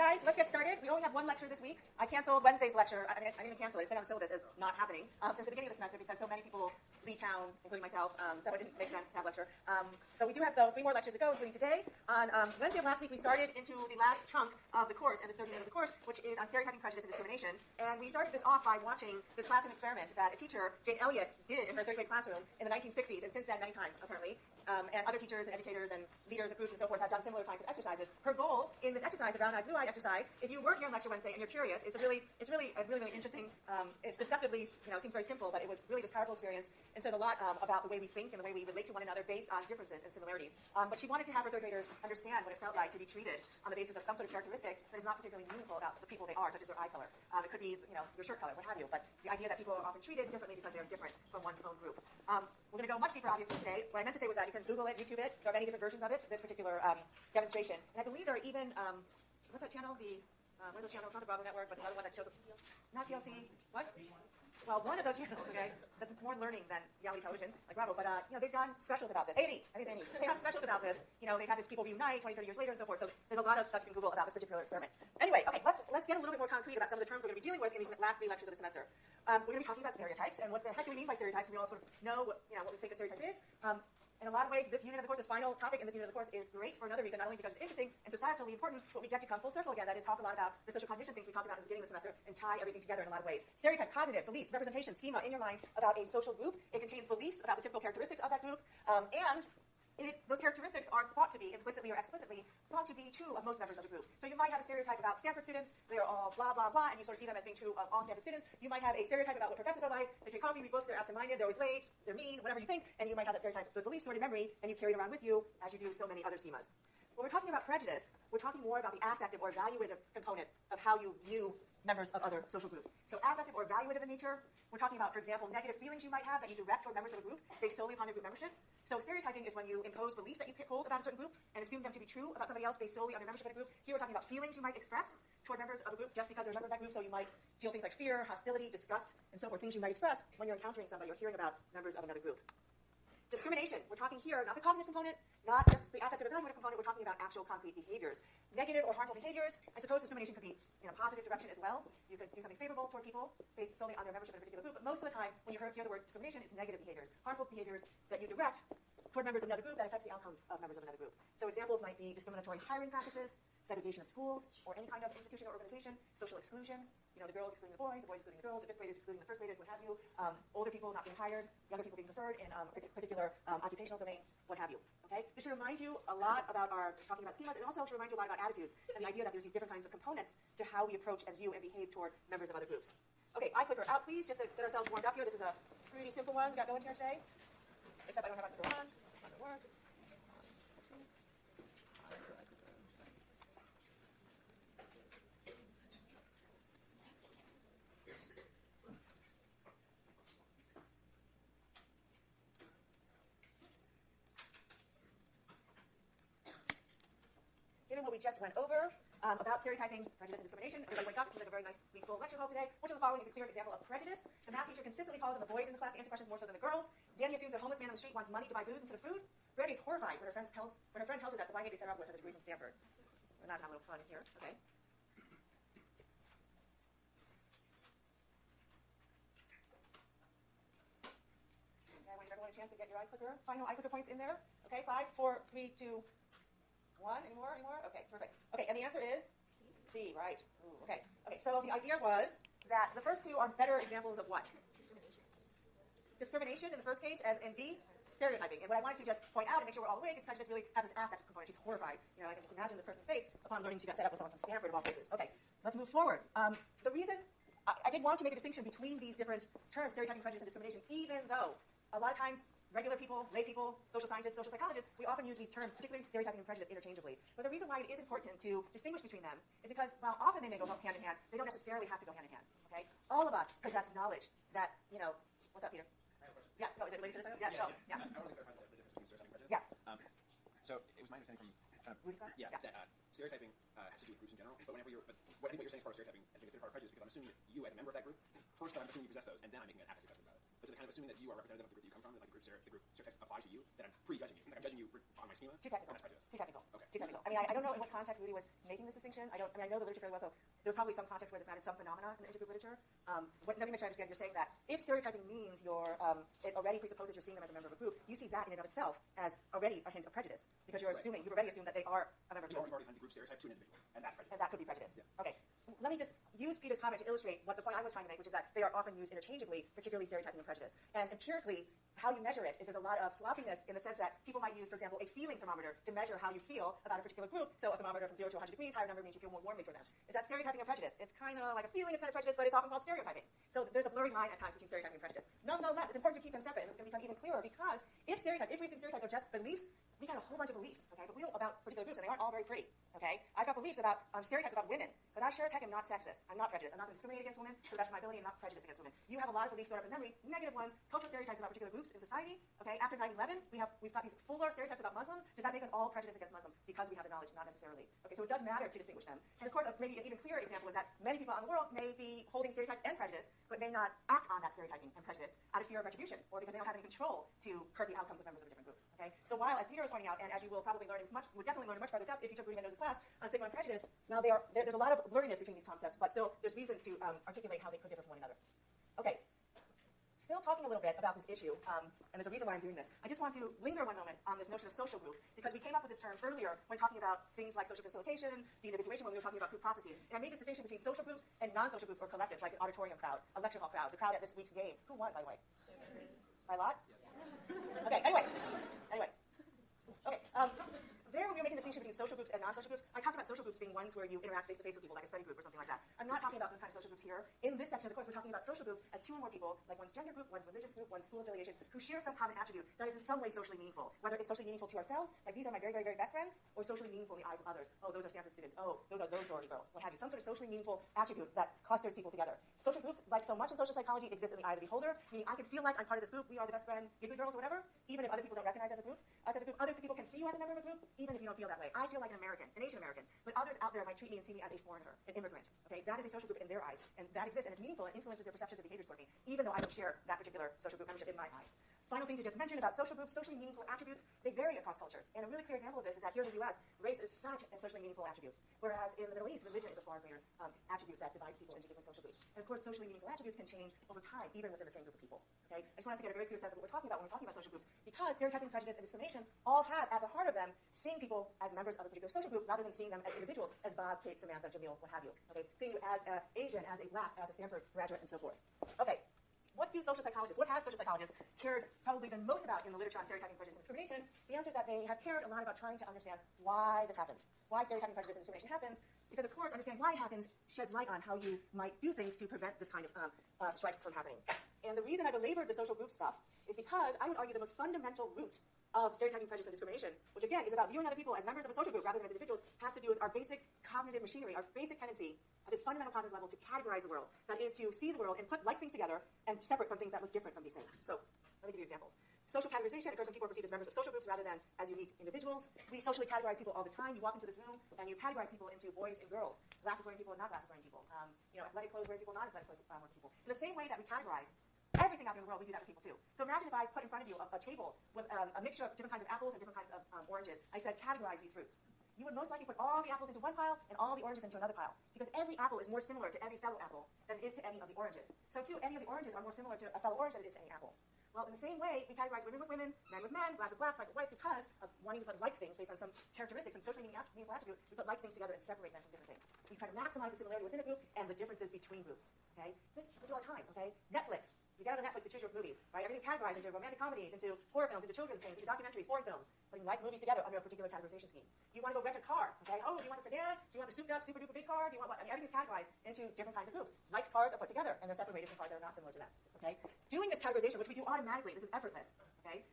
guys, let's get started. We only have one lecture this week. I canceled Wednesday's lecture. I didn't even cancel it. It's been on syllabus as not happening since the beginning of the semester because so many people leave town, including myself, so it didn't make sense to have lecture. So we do have, though, 3 more lectures to go, including today. On Wednesday of last week, we started into the last chunk of the course, and the 30th of the course, which is on stereotyping, prejudice, and discrimination. And we started this off by watching this classroom experiment that a teacher, Jane Elliott, did in her 3rd grade classroom in the 1960s, and since then many times, apparently. And other teachers and educators and leaders of groups and so forth have done similar kinds of exercises. Her goal in this exercise, the brown-eyed, blue-eyed exercise, if you weren't here on lecture Wednesday and you're curious, it's really interesting. It's deceptively, seems very simple, but it was really this powerful experience and says a lot about the way we think and the way we relate to one another based on differences and similarities. But she wanted to have her 3rd graders understand what it felt like to be treated on the basis of some sort of characteristic that is not particularly meaningful about the people they are, such as their eye color. It could be, your shirt color, what have you. But the idea that people are often treated differently because they're different from one's own group. We're going to go much deeper, obviously, today. What I meant to say was that you can Google it, YouTube it. There are many different versions of it, this particular demonstration. And I believe there are even, what's that channel? What is the channel? It's not the Bravo Network, but another one that shows up. Not TLC. What? Well, one of those channels, okay, that's more learning than reality television, like Bravo. But, they've done specials about this. 80, I think it's 80. They have specials about this. They've had these people reunite 20, 30 years later and so forth. So there's a lot of stuff you can Google about this particular experiment. Anyway, okay, let's get a little bit more concrete about some of the terms we're going to be dealing with in these last 3 lectures of the semester. We're going to be talking about stereotypes and what the heck do we mean by stereotypes, and we all sort of know what we think a stereotype is. In a lot of ways, this unit of the course, this final topic in this unit of the course is great for another reason, not only because it's interesting and societally important, but we get to come full circle again. That is, talk a lot about the social cognition things we talked about in the beginning of the semester and tie everything together in a lot of ways. Stereotype, cognitive, beliefs, representation, schema in your minds about a social group. It contains beliefs about the typical characteristics of that group, and those characteristics are thought to be, implicitly or explicitly, thought to be true of most members of the group. So you might have a stereotype about Stanford students. They are all blah, blah, blah, and you sort of see them as being true of all Stanford students. You might have a stereotype about what professors are like. They drink coffee, read books, they're absent-minded, they're always late, they're mean, whatever you think, and you might have that stereotype, those beliefs stored in memory, and you carry it around with you as you do so many other schemas. When we're talking about prejudice, we're talking more about the affective or evaluative component of how you view members of other social groups. So affective or evaluative in nature, we're talking about, for example, negative feelings you might have that you direct toward members of a group based solely upon their group membership. So stereotyping is when you impose beliefs that you hold about a certain group and assume them to be true about somebody else based solely on their membership in a group. Here we're talking about feelings you might express toward members of a group just because they're a member of that group. So you might feel things like fear, hostility, disgust, and so forth, things you might express when you're encountering somebody or hearing about members of another group. Discrimination. We're talking here, not the cognitive component, not just the affective or evaluative component, we're talking about actual concrete behaviors. Negative or harmful behaviors. I suppose discrimination could be in a positive direction as well. You could do something favorable toward people based solely on their membership in a particular group, but most of the time when you hear the word discrimination, it's negative behaviors, harmful behaviors that you direct toward members of another group that affects the outcomes of members of another group. So examples might be discriminatory hiring practices, segregation of schools, or any kind of institution or organization, social exclusion, the girls excluding the boys excluding the girls, the 5th graders excluding the 1st graders, what have you, older people not being hired, younger people being preferred in a particular occupational domain, what have you. Okay? This should remind you a lot about our talking about schemas, and also should remind you a lot about attitudes and the idea that there's these different kinds of components to how we approach and view and behave toward members of other groups. Okay, eye clicker out, please, just to get ourselves warmed up here. This is a pretty simple one we got going here today, except I don't have eye clicker on. It's not going to work. Given what we just went over about stereotyping, prejudice, and discrimination, everybody wake up. It seems like a very nice, full lecture hall today. Which of the following is the clearest example of prejudice? The math teacher consistently calls on the boys in the class to answer questions more so than the girls. Danny assumes that a homeless man on the street wants money to buy booze instead of food. Brady is horrified when her friend tells her that the blind lady set her up with has a degree from Stanford. We're not having a little fun here, okay? Okay, I want to give everyone a chance to get your eye clicker. Final eye clicker points in there. Okay, 5, 4, 3, 2, 1. Any more? Okay, perfect. Okay, and the answer is C, right? Ooh, okay. Okay, so the idea was that the first 2 are better examples of what? Discrimination in the first case, and B, stereotyping. And what I wanted to just point out and make sure we're all awake is prejudice really has this affective component. She's horrified. I can just imagine this person's face upon learning she got set up with someone from Stanford of all places. Okay, let's move forward. The reason I did want to make a distinction between these different terms, stereotyping, prejudice, and discrimination, even though a lot of times regular people, lay people, social scientists, social psychologists, we often use these terms, particularly stereotyping and prejudice, interchangeably. But the reason why it is important to distinguish between them is because while often they may go hand in hand, they don't necessarily have to go hand in hand. Okay? All of us possess knowledge that, what's up, Peter? I have a question. Yes, no, is it related to this? Yes, yeah. Yeah. I want to clarify the difference between stereotyping and prejudice. Yeah. So it was my understanding from that stereotyping has to do with groups in general, but I think what you're saying is part of stereotyping, I think it's part of prejudice because I'm assuming that you, as a member of that group, first I'm assuming you possess those, and then I'm making an affective judgment about it. But so kind of assuming that you are representative of the group you come from, that like the group stereotypes apply to you, that I'm prejudging you. Like I'm judging you on my schema. Too technical. And that's prejudice. Too technical. Okay. Too technical. I mean, I don't know in what context Rudy was making this distinction. I know the literature fairly well, so there's probably some context where this added some phenomena in the intergroup literature. Let me make sure I understand. You're saying that if stereotyping means it already presupposes you're seeing them as a member of a group, you see that in and of itself as already a hint of prejudice, because you've already assumed that they are a member of a group. You've already assigned the group stereotype to an individual, and that's prejudice. And that could be prejudice. Yeah. Okay. Let me just use Peter's comment to illustrate what the point I was trying to make, which is that they are often used interchangeably, particularly stereotyping and prejudice. And empirically, how you measure it, if there's a lot of sloppiness in the sense that people might use, for example, a feeling thermometer to measure how you feel about a particular group. So a thermometer from 0 to 100 degrees, higher number means you feel more warmly for them. Is that stereotyping or prejudice? It's kind of like a feeling, it's kind of prejudice, but it's often called stereotyping. So there's a blurry line at times between stereotyping and prejudice. Nonetheless, it's important to keep them separate, and it's going to become even clearer because if we assume stereotypes are just beliefs, we got a whole bunch of beliefs, okay? But we don't about particular groups, and they aren't all very pretty, okay? I've got beliefs about stereotypes about women, but I sure as heck am not sexist. I'm not prejudiced. I'm not going to discriminate against women to the best of my ability. I'm not prejudiced against women. You have a lot of beliefs stored up in memory, negative ones, cultural stereotypes about particular groups in society, okay? After 9/11, we've got these fuller stereotypes about Muslims. Does that make us all prejudiced against Muslims because we have the knowledge? Not necessarily. Okay, so it does matter to distinguish them. And of course, maybe an even clearer example is that many people out in the world may be holding stereotypes and prejudice, but may not act on that stereotyping and prejudice out of fear of retribution, or because they don't have any control to hurt the outcomes of members of a different group. Okay, so while, as Peter was pointing out, and as you will probably would definitely learn in much further depth if you took Rudy Mendoza's class on stigma and prejudice, now there's a lot of blurriness between these concepts, but still there's reasons to articulate how they could differ from one another. Okay, still talking a little bit about this issue, and there's a reason why I'm doing this. I just want to linger one moment on this notion of social group, because we came up with this term earlier when talking about things like social facilitation, the individuation, when we were talking about group processes. And I made this distinction between social groups and non-social groups or collectives, like an auditorium crowd, a lecture hall crowd, the crowd at this week's game. Who won, by the way? By a lot? Okay, anyway. Okay, there when we were making the distinction between social groups and non-social groups, I talked about social groups being ones where you interact face-to-face with people, like a study group or something like that. I'm not talking about those kind of social groups here. In this section of the course, we're talking about social groups as two or more people, like one's gender group, one's religious group, one's school affiliation, who share some common attribute that is in some way socially meaningful. Whether it's socially meaningful to ourselves, like these are my very, very, very best friends, or socially meaningful in the eyes of others. Oh, those are Stanford students. Oh, those are those sorority girls. What have you. Some sort of socially meaningful attribute that clusters people together. Social groups, like so much in social psychology, exist in the eye of the beholder, meaning I can feel like I'm part of this group, we are the best friend, giggly girls, or whatever, even if other people don't recognize us as a group. Other people can see you as a member of a group, even if you don't feel that way. I feel like an American, an Asian American, but others out there might treat me and see me as a foreigner, an immigrant. Okay, that is a social group in their eyes, and that exists and is meaningful and influences their perceptions and behaviors toward me, even though I don't share that particular social group membership in my eyes. Final thing to just mention about social groups, socially meaningful attributes, they vary across cultures. And a really clear example of this is that here in the U.S., race is such a socially meaningful attribute, whereas in the Middle East, religion is a far greater attribute that divides people into different social groups. And of course, socially meaningful attributes can change over time, even within the same group of people. Okay? I just want us to get a very clear sense of what we're talking about when we're talking about social groups, because stereotyping, prejudice, and discrimination all have at the heart of them seeing people as members of a particular social group rather than seeing them as individuals, as Bob, Kate, Samantha, Jamil, what have you. Okay? Seeing you as an Asian, as a black, as a Stanford graduate, and so forth. Okay. What have social psychologists cared probably the most about in the literature on stereotyping, prejudice, and discrimination? The answer is that they have cared a lot about trying to understand why this happens, why stereotyping, prejudice, and discrimination happens, because of course understanding why it happens sheds light on how you might do things to prevent this kind of strife from happening. And the reason I belabored the social group stuff is because I would argue the most fundamental root of stereotyping, prejudice, and discrimination, which again is about viewing other people as members of a social group rather than as individuals, has to do with our basic cognitive machinery, our basic tendency at this fundamental cognitive level to categorize the world. That is to see the world and put like things together and separate from things that look different from these things. So let me give you examples. Social categorization occurs when people are perceived as members of social groups rather than as unique individuals. We socially categorize people all the time. You walk into this room and you categorize people into boys and girls, glasses wearing people and not glasses wearing people, athletic clothes wearing people, not athletic clothes wearing people. In the same way that we categorize everything out in the world, we do that with people too. So imagine if I put in front of you a table with a mixture of different kinds of apples and different kinds of oranges. I said, categorize these fruits. You would most likely put all the apples into one pile and all the oranges into another pile, because every apple is more similar to every fellow apple than it is to any of the oranges. So too, any of the oranges are more similar to a fellow orange than it is to any apple. Well, in the same way, we categorize women with women, men with men, blacks with blacks, whites with whites, because of wanting to put like things based on some characteristics and socially meaningful attribute. We put like things together and separate them from different things. We try to maximize the similarity within a group and the differences between groups. Okay, this we do all the time. Okay, Netflix. You get on Netflix to choose your movies, right? Everything's categorized into romantic comedies, into horror films, into children's things, into documentaries, foreign films, putting like movies together under a particular categorization scheme. You want to go rent a car, okay? Oh, do you want a sedan? Do you want the souped up, super duper big car? Do you want what? I mean, everything's categorized into different kinds of groups. Like cars are put together, and they're separated from cars that are not similar to them, okay? Doing this categorization, which we do automatically, this is effortless, okay,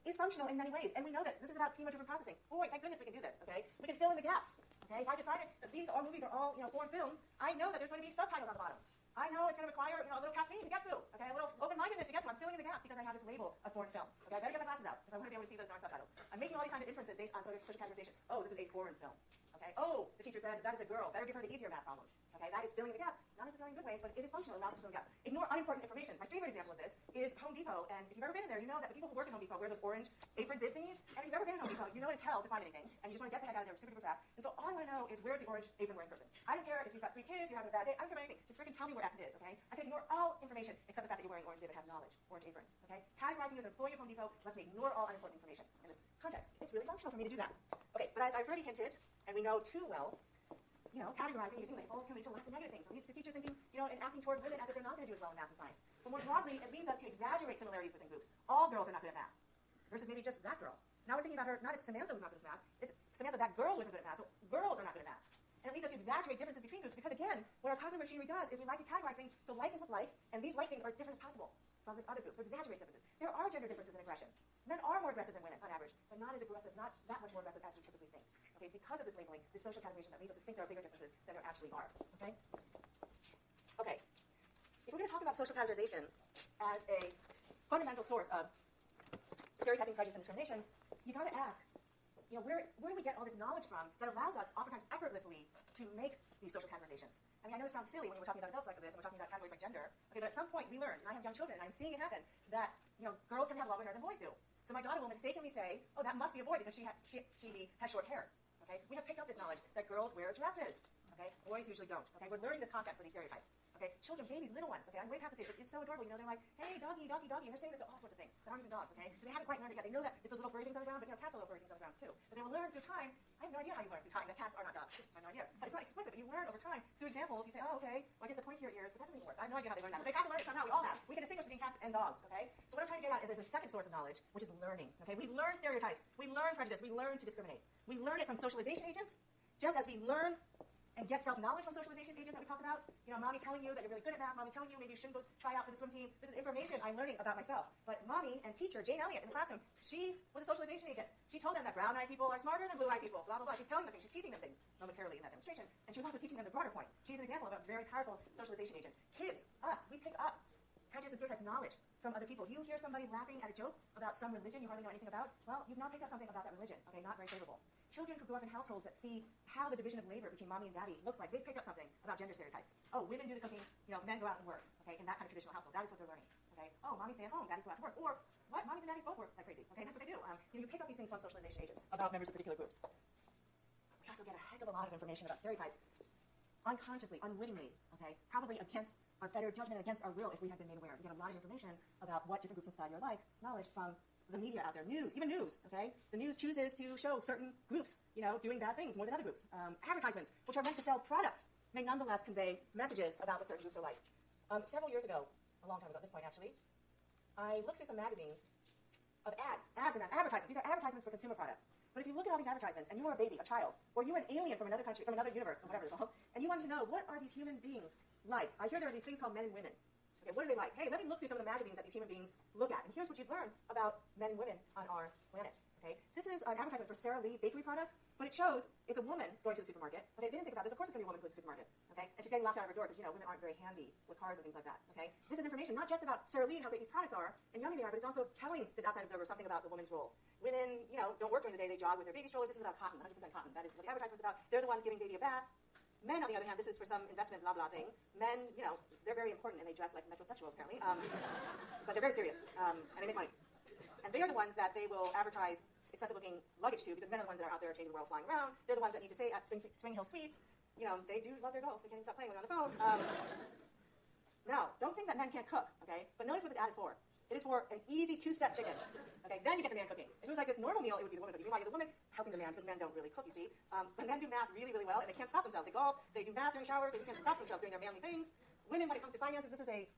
is functional in many ways, and we know this. This is about schema-driven processing. Boy, thank goodness we can do this, okay? We can fill in the gaps, okay? If I decided that these movies are all, foreign films, I know that there's going to be subtitles on the bottom. I know it's going to require, a little caffeine to get through, okay? A little open-mindedness to get through. I'm filling in the gaps because I have this label of foreign film, okay? I better get my glasses out if I want to be able to see those darn subtitles. I'm making all these kinds of inferences based on social categorization. Oh, this is a foreign film, okay? Oh, the teacher says that is a girl. Better give her the easier math problems. Okay, that is filling the gaps. Not necessarily in good ways, but it is functional. It allows us to fill the gaps. Ignore unimportant information. My favorite example of this is Home Depot. And if you've ever been in there, you know that the people who work at Home Depot wear those orange apron bib thingies. And if you've ever been in Home Depot, you know it's hell to find anything, and you just want to get the heck out of there super duper fast. And so all I want to know is where's the orange apron wearing person. I don't care if you've got 3 kids, you're having a bad day. I don't care about anything. Just freaking tell me where X is. Okay? I can ignore all information except the fact that you're wearing orange bib and have knowledge. Orange apron. Okay? Categorizing as an employee of Home Depot lets me ignore all unimportant information in this context. It's really functional for me to do that. Okay, but as I've already hinted, and we know too well, categorizing using labels can lead to lots of negative things. It leads to teachers thinking, and acting toward women as if they're not going to do as well in math and science. But more broadly, it leads us to exaggerate similarities within groups. All girls are not good at math, versus maybe just that girl. Now we're thinking about her not as Samantha was not good at math, it's Samantha, that girl wasn't good at math, so girls are not good at math. And it leads us to exaggerate differences between groups because, again, what our cognitive machinery does is we like to categorize things so like is with like, and these like things are as different as possible from this other group. So it exaggerates differences. There are gender differences in aggression. Men are more aggressive than women on average, but not as aggressive, not that much more aggressive as we typically think. Okay, it's because of this labeling, this social categorization that leads us to think there are bigger differences than there actually are. Okay? Okay. If we're going to talk about social categorization as a fundamental source of stereotyping, prejudice, and discrimination, you got to ask, where do we get all this knowledge from that allows us, oftentimes effortlessly, to make these social categorizations? I mean, I know it sounds silly when we're talking about adults like this, and we're talking about categories like gender, okay, but at some point we learn, and I have young children, and I'm seeing it happen, that, girls tend to have longer hair than boys do. So my daughter will mistakenly say, oh, that must be a boy because she has short hair. Okay? We have picked up this knowledge that girls wear dresses. Okay? Boys usually don't. Okay? We're learning this content for these stereotypes. Okay? Children, babies, little ones. Okay? I'm way past the stage, but it's so adorable. They're like, hey, doggy, doggy, doggy. And they're saying this to all sorts of things that aren't even dogs. Okay? Because they haven't quite learned it yet. They know that it's those little furry things on the ground, but cats are little furry things on the ground too. But they will learn through time. I have no idea how you learn through time that cats are not dogs. I have no idea. But it's not explicit, but you learn over time through examples. You say, oh, okay. Well, I guess the pointier ears, but that doesn't even work. I have no idea how they learn that. But they have to learn it somehow. We all have. We can distinguish between cats and dogs. Okay? So what I'm trying to get at is there's a second source of knowledge, which is learning. Okay? We learn stereotypes. We learn prejudice. We learn to discriminate. We learn it from socialization agents, just as we learn and get self-knowledge from socialization agents that we talk about. Mommy telling you that you're really good at math. Mommy telling you maybe you shouldn't go try out for the swim team. This is information I'm learning about myself. But mommy and teacher, Jane Elliott, in the classroom, she was a socialization agent. She told them that brown-eyed people are smarter than blue-eyed people, blah, blah, blah. She's telling them things. She's teaching them things momentarily in that demonstration. And she was also teaching them the broader point. She's an example of a very powerful socialization agent. Kids, us, we pick up prejudice and stereotypes knowledge from other people. You hear somebody laughing at a joke about some religion you hardly know anything about, well, you've now picked up something about that religion. Okay, not very favorable. Children who grow up in households that see how the division of labor between mommy and daddy looks like, they've picked up something about gender stereotypes. Oh, women do the cooking, men go out and work, okay, in that kind of traditional household. That is what they're learning, okay? Oh, mommy stay at home, daddies go out to work. Or, what? Mommies and daddies both work like crazy, okay? That's what they do. You pick up these things from socialization agents about members of particular groups. We also get a heck of a lot of information about stereotypes unconsciously, unwittingly, okay? Probably against our better judgment and against our will if we have been made aware. We get a lot of information about what different groups in society are like, knowledge from the media out there, news, even news, okay? The news chooses to show certain groups, doing bad things more than other groups. Advertisements, which are meant to sell products, may nonetheless convey messages about what certain groups are like. Several years ago, a long time ago at this point actually, I looked through some magazines of ads and advertisements. These are advertisements for consumer products. But if you look at all these advertisements and you are a baby, a child, or you're an alien from another country, from another universe, or whatever it's called, and you wanted to know what are these human beings like, I hear there are these things called men and women. Okay, what are they like? Hey, let me look through some of the magazines that these human beings look at. And here's what you'd learn about men and women on our planet. Okay, this is an advertisement for Sara Lee bakery products, but it shows it's a woman going to the supermarket. Okay, they didn't think about this. Of course it's going to be a woman going to the supermarket. Okay, and she's getting locked out of her door because, women aren't very handy with cars and things like that. Okay, this is information not just about Sara Lee and how great these products are and yummy they are, but it's also telling this outside observer something about the woman's role. Women, don't work during the day. They jog with their baby strollers. This is about cotton, 100% cotton. That is what the advertisement's about. They're the ones giving baby a bath. Men, on the other hand, this is for some investment blah blah thing. Men, they're very important and they dress like metrosexuals apparently, but they're very serious and they make money. And they are the ones that they will advertise expensive-looking luggage to because men are the ones that are out there changing the world, flying around. They're the ones that need to stay at Spring Hill Suites. They do love their golf. They can't even stop playing when they're on the phone. Now, don't think that men can't cook, okay? But notice what this ad is for. It is for an easy two-step chicken. Okay, then you get the man cooking. If it was like this normal meal, it would be the woman cooking. Meanwhile, you get the woman helping the man because men don't really cook, you see. But men do math really, really well, and they can't stop themselves. They golf, they do math during showers, they just can't stop themselves doing their manly things. Women, when it comes to finances, this is a